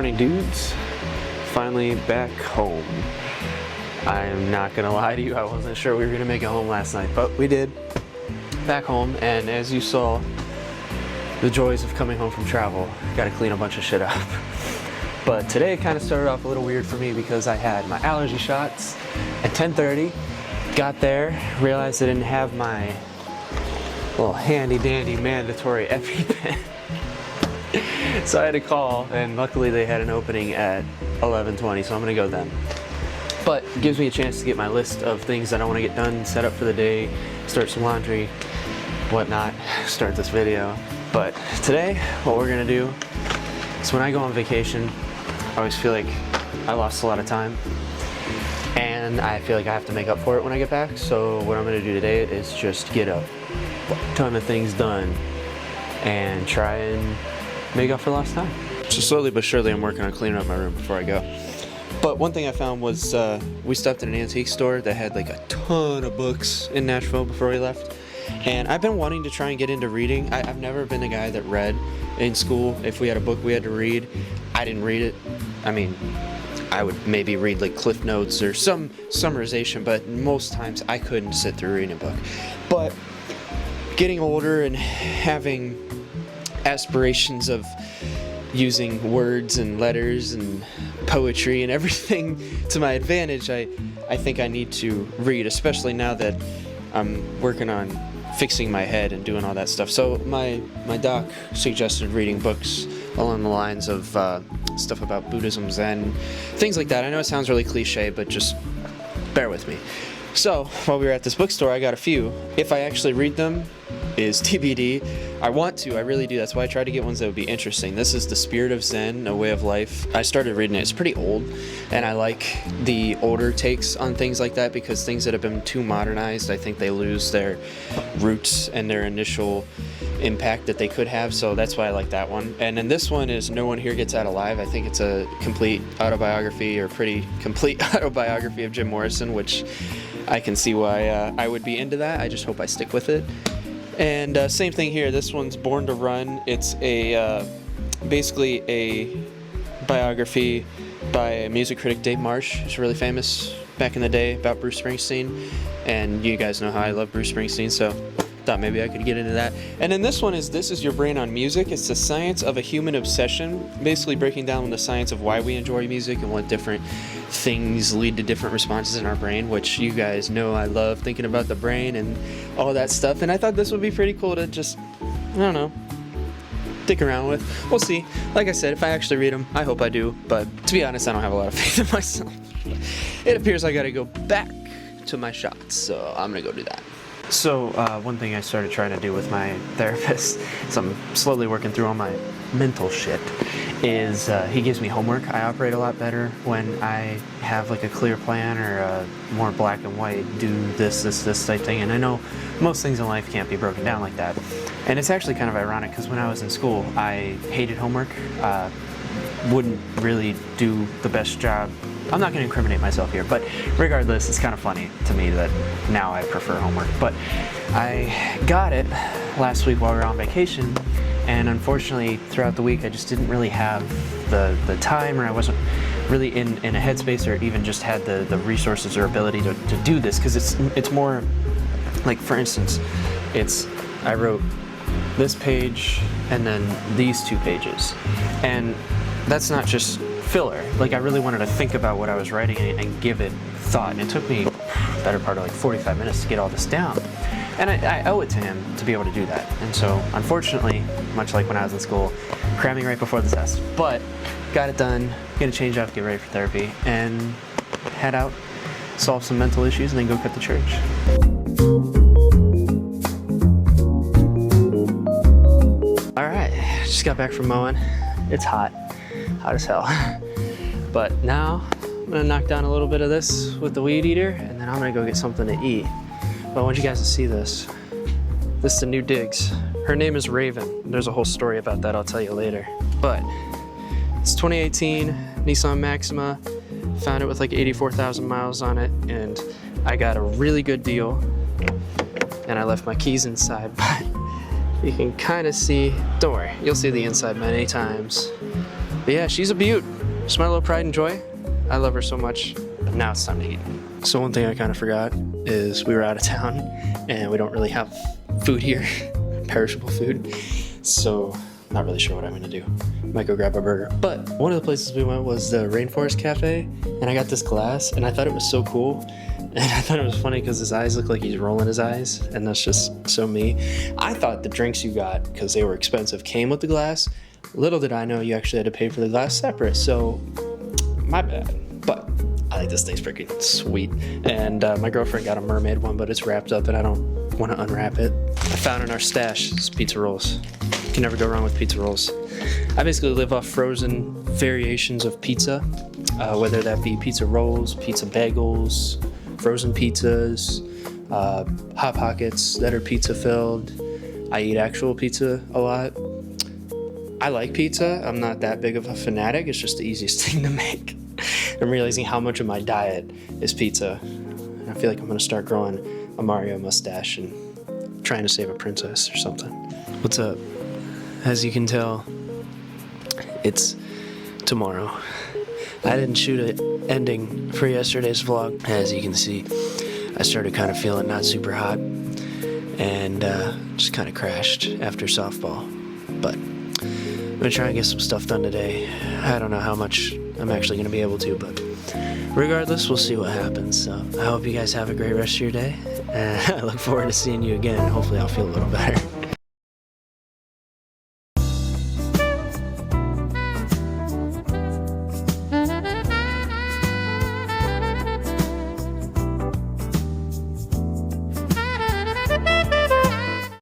morning, dudes. Finally back home. I'm not gonna lie to you, I wasn't sure we were gonna make it home last night, but we did. Back home, and as you saw, the joys of coming home from travel. Gotta clean a bunch of shit up. But today kind of started off a little weird for me because I had my allergy shots at 10:30. Got there, realized I didn't have my little handy dandy mandatory EpiPen. So I had to call, and luckily they had an opening at 11:20, so I'm gonna go then. But it gives me a chance to get my list of things that I want to get done, set up for the day, start some laundry, whatnot, start this video. But today, what we're gonna do is when I go on vacation, I always feel like I lost a lot of time, and I feel like I have to make up for it when I get back. So what I'm gonna do today is just get a ton of things done and try and make up for lost time. So slowly but surely I'm working on cleaning up my room before I go. But one thing I found was we stopped at an antique store that had like a ton of books in Nashville before we left. And I've been wanting to try and get into reading. I've never been a guy that read in school. If we had a book we had to read, I didn't read it. I mean, I would maybe read like Cliff Notes or some summarization, but most times I couldn't sit through reading a book. But getting older and having aspirations of using words and letters and poetry and everything to my advantage, I think I need to read, especially now that I'm working on fixing my head and doing all that stuff. So my doc suggested reading books along the lines of stuff about Buddhism, Zen, things like that. I know it sounds really cliche, but just bear with me. So while we were at this bookstore, I got a few. If I actually read them is TBD. I want to, I really do. That's why I try to get ones that would be interesting. This is The Spirit of Zen, A Way of Life. I started reading it. It's pretty old, and I like the older takes on things like that because things that have been too modernized, I think they lose their roots and their initial impact that they could have. So that's why I like that one. And then this one is No One Here Gets Out Alive. I think it's a complete autobiography, or pretty complete autobiography of Jim Morrison, which I can see why I would be into that. I just hope I stick with it. And same thing here. This one's Born to Run. It's a basically a biography by music critic Dave Marsh. He's really famous back in the day about Bruce Springsteen, and you guys know how I love Bruce Springsteen, so thought maybe I could get into that. And then this one is This Is Your Brain on Music. It's the science of a human obsession, basically breaking down the science of why we enjoy music and what different things lead to different responses in our brain, which you guys know I love thinking about the brain and all that stuff. And I thought this would be pretty cool to just, I don't know, stick around with. We'll see. Like I said, if I actually read them, I hope I do. But to be honest, I don't have a lot of faith in myself. It appears I gotta go back to my shots, so I'm gonna go do that. So one thing I started trying to do with my therapist, so I'm slowly working through all my mental shit, is he gives me homework. I operate a lot better when I have like a clear plan or a more black and white, do this type thing. And I know most things in life can't be broken down like that. And it's actually kind of ironic because when I was in school, I hated homework, wouldn't really do the best job. I'm not going to incriminate myself here, but regardless, it's kind of funny to me that now I prefer homework. But I got it last week while we were on vacation, and unfortunately throughout the week I just didn't really have the time, or I wasn't really in a headspace, or even just had the resources or ability to do this, because it's more like, for instance, I wrote this page and then these 2 pages, and that's not just filler. Like, I really wanted to think about what I was writing and give it thought, and it took me the better part of like 45 minutes to get all this down, and I owe it to him to be able to do that. And so unfortunately, much like when I was in school, cramming right before the test, but got it done, gonna change up, get ready for therapy, and head out, solve some mental issues, and then go cut the church. Alright, just got back from mowing. It's hot as hell. But now I'm gonna knock down a little bit of this with the weed eater, and then I'm gonna go get something to eat. But I want you guys to see this. This is the new digs. Her name is Raven. There's a whole story about that I'll tell you later. But it's 2018 Nissan Maxima. Found it with like 84,000 miles on it, and I got a really good deal. And I left my keys inside, but you can kind of see, don't worry, you'll see the inside many times. But yeah, she's a beaut. Just my little pride and joy. I love her so much. Now it's time to eat. So one thing I kind of forgot is we were out of town and we don't really have food here, perishable food. So not really sure what I'm gonna do. Might go grab a burger. But one of the places we went was the Rainforest Cafe, and I got this glass, and I thought it was so cool. And I thought it was funny because his eyes look like he's rolling his eyes, and that's just so me. I thought the drinks you got, because they were expensive, came with the glass. Little did I know you actually had to pay for the glass separate, so my bad. But I think this thing's freaking sweet. And my girlfriend got a mermaid one, but it's wrapped up and I don't want to unwrap it. I found in our stash is pizza rolls. You can never go wrong with pizza rolls. I basically live off frozen variations of pizza, whether that be pizza rolls, pizza bagels, frozen pizzas, Hot Pockets that are pizza filled. I eat actual pizza a lot. I like pizza. I'm not that big of a fanatic. It's just the easiest thing to make. I'm realizing how much of my diet is pizza. And I feel like I'm gonna start growing a Mario mustache and trying to save a princess or something. What's up? As you can tell, it's tomorrow. I didn't shoot an ending for yesterday's vlog. As you can see, I started kind of feeling not super hot and just kind of crashed after softball. But I'm gonna try and get some stuff done today. I don't know how much I'm actually gonna be able to, but regardless, we'll see what happens. So I hope you guys have a great rest of your day. I look forward to seeing you again. Hopefully I'll feel a little better.